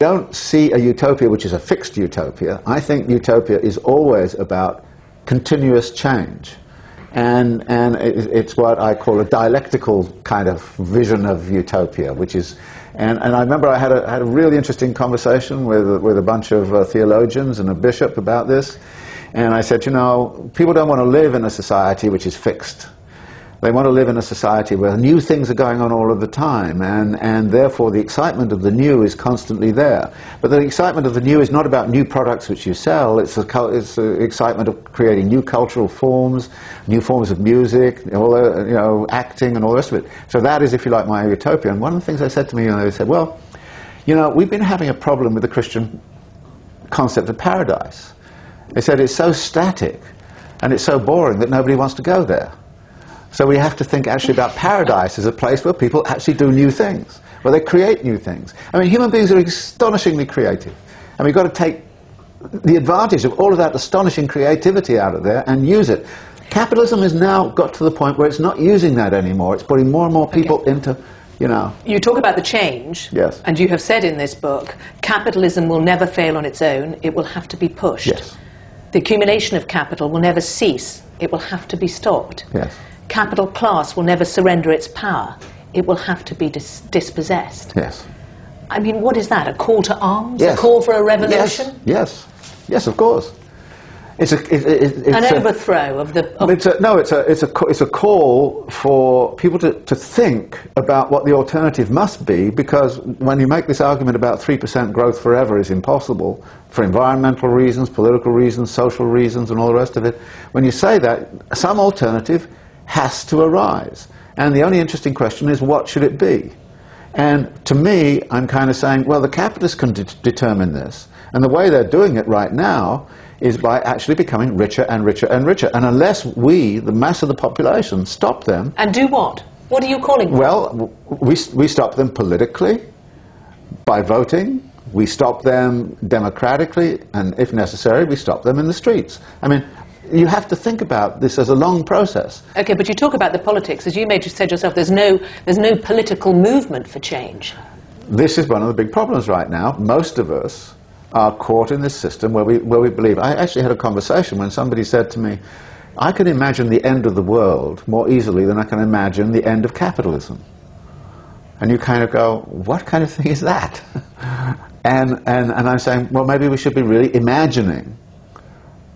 don't see a utopia which is a fixed utopia. I think utopia is always about continuous change. And it's what I call a dialectical kind of vision of utopia, which is, and I remember I had a really interesting conversation with a bunch of theologians and a bishop about this, and I said, you know, people don't want to live in a society which is fixed. They want to live in a society where new things are going on all of the time, and therefore the excitement of the new is constantly there. But the excitement of the new is not about new products which you sell, it's the excitement of creating new cultural forms, new forms of music, all the, you know, acting and all the rest of it. So that is, if you like, my utopia. And one of the things they said to me, they said, well, you know, we've been having a problem with the Christian concept of paradise. They said it's so static and it's so boring that nobody wants to go there. So we have to think actually about paradise as a place where people actually do new things, where they create new things. I mean, human beings are astonishingly creative, and we've got to take the advantage of all of that astonishing creativity out of there and use it. Capitalism has now got to the point where it's not using that anymore. It's putting more and more people into, you know. You talk about the change, yes, and you have said in this book, capitalism will never fail on its own, it will have to be pushed. Yes. The accumulation of capital will never cease, it will have to be stopped. Yes. Capital class will never surrender its power. It will have to be dispossessed. Yes. I mean, what is that? A call to arms? Yes. A call for a revolution? Yes. Yes. Yes, of course. It's an overthrow of the... It's a call for people to think about what the alternative must be, because when you make this argument about 3% growth forever is impossible, for environmental reasons, political reasons, social reasons, and all the rest of it, when you say that, some alternative has to arise. And the only interesting question is, what should it be? And to me, I'm kind of saying, well, the capitalists can determine this. And the way they're doing it right now is by actually becoming richer and richer and richer. And unless we, the mass of the population, stop them... And do what? What are you calling for? Well, we stop them politically, by voting. We stop them democratically, and if necessary, we stop them in the streets. I mean, you have to think about this as a long process. Okay, but you talk about the politics. As you said yourself, there's no political movement for change. This is one of the big problems right now. Most of us are caught in this system where we believe... I actually had a conversation when somebody said to me, I can imagine the end of the world more easily than I can imagine the end of capitalism. And you kind of go, what kind of thing is that? and I'm saying, well, maybe we should be really imagining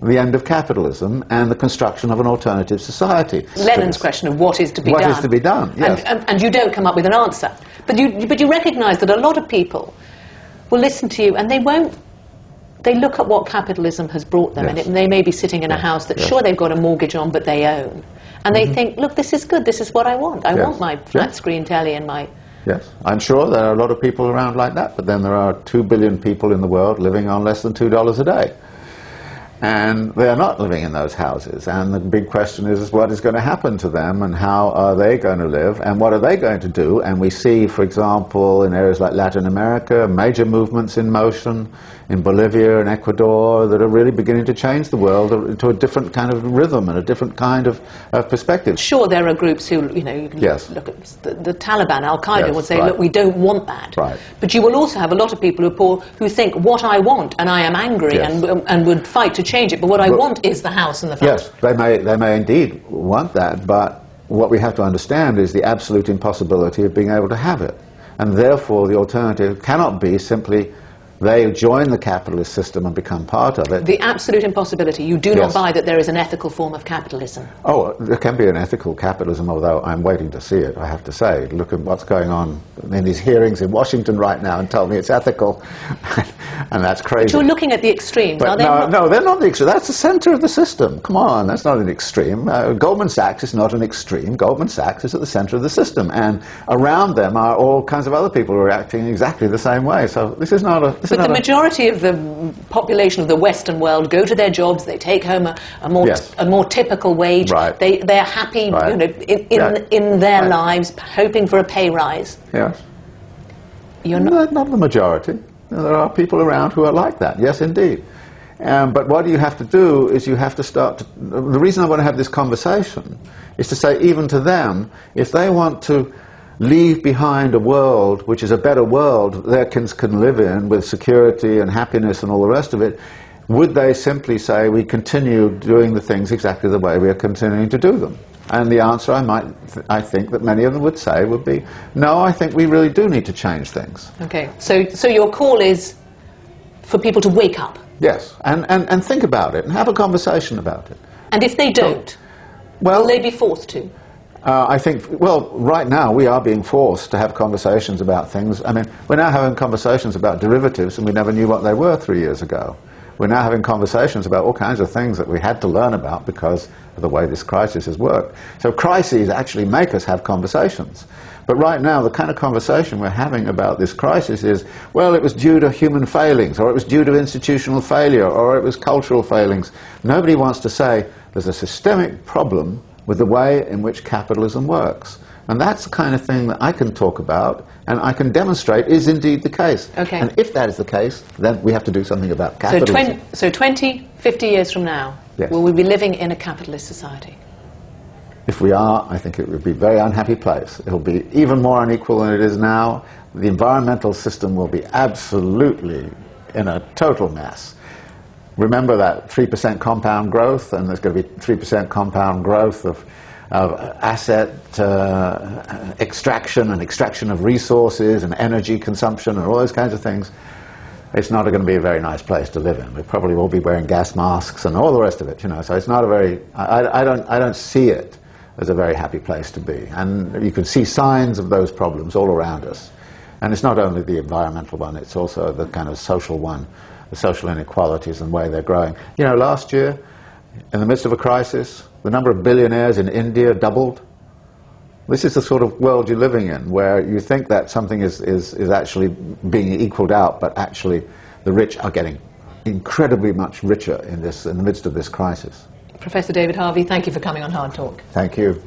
the end of capitalism and the construction of an alternative society. Lenin's question of what is to be done. What is to be done, yes. And you don't come up with an answer. But you recognise that a lot of people will listen to you and they won't. They look at what capitalism has brought them, yes, and they may be sitting in a house that, yes, sure, they've got a mortgage on, but they own. And they think, look, this is good, this is what I want. I want my flat screen telly and my... Yes, I'm sure there are a lot of people around like that, but then there are 2 billion people in the world living on less than $2 a day. And they are not living in those houses. And the big question is what is going to happen to them, and how are they going to live, and what are they going to do? And we see, for example, in areas like Latin America, major movements in motion, in Bolivia and Ecuador, that are really beginning to change the world into a different kind of rhythm and a different kind of perspective. Sure, there are groups who, you know, you can yes, look at the Taliban, Al-Qaeda, yes, would say, right, look, we don't want that. Right. But you will also have a lot of people who think, what I want, and I am angry, yes, and would fight to change it, but what I want is the house and the flat. Yes, they may indeed want that, but what we have to understand is the absolute impossibility of being able to have it. And therefore the alternative cannot be simply they join the capitalist system and become part of it. The absolute impossibility. You do yes, not buy that there is an ethical form of capitalism. Oh, there can be an ethical capitalism, although I'm waiting to see it, I have to say. Look at what's going on in these hearings in Washington right now and tell me it's ethical. And that's crazy. But you're looking at the extremes, but are they? No, they're not the extreme. That's the center of the system. Come on, that's not an extreme. Goldman Sachs is not an extreme. Goldman Sachs is at the center of the system. And around them are all kinds of other people who are acting exactly the same way. So this is not a... But the majority of the population of the Western world go to their jobs, they take home a more typical wage, right, they're happy, right, you know, in their right, lives, hoping for a pay rise. Yes. You're not the majority. There are people around who are like that, yes indeed. But what you have to do is you have to start to, the reason I want to have this conversation is to say, even to them, if they want to leave behind a world which is a better world their kids can live in with security and happiness and all the rest of it, would they simply say we continue doing the things exactly the way we are continuing to do them? And the answer I think that many of them would say would be, no, I think we really do need to change things. Okay, so your call is for people to wake up? Yes, and think about it and have a conversation about it. And if they don't, will they be forced to? I think, well, right now we are being forced to have conversations about things. I mean, we're now having conversations about derivatives and we never knew what they were 3 years ago. We're now having conversations about all kinds of things that we had to learn about because of the way this crisis has worked. So crises actually make us have conversations. But right now, the kind of conversation we're having about this crisis is, well, it was due to human failings, or it was due to institutional failure, or it was cultural failings. Nobody wants to say there's a systemic problem with the way in which capitalism works. And that's the kind of thing that I can talk about and I can demonstrate is indeed the case. Okay. And if that is the case, then we have to do something about capitalism. So 20, 50 years from now, yes, will we be living in a capitalist society? If we are, I think it would be a very unhappy place. It will be even more unequal than it is now. The environmental system will be absolutely in a total mess. Remember that 3% compound growth, and there's going to be 3% compound growth of asset extraction and extraction of resources and energy consumption and all those kinds of things. It's not going to be a very nice place to live in. We probably will be wearing gas masks and all the rest of it, you know. So it's not a very, I don't see it as a very happy place to be. And you can see signs of those problems all around us. And it's not only the environmental one, it's also the kind of social one, the social inequalities and the way they're growing. You know, last year, in the midst of a crisis, the number of billionaires in India doubled. This is the sort of world you're living in, where you think that something is actually being equaled out, but actually the rich are getting incredibly much richer in the midst of this crisis. Professor David Harvey, thank you for coming on Hard Talk. Thank you.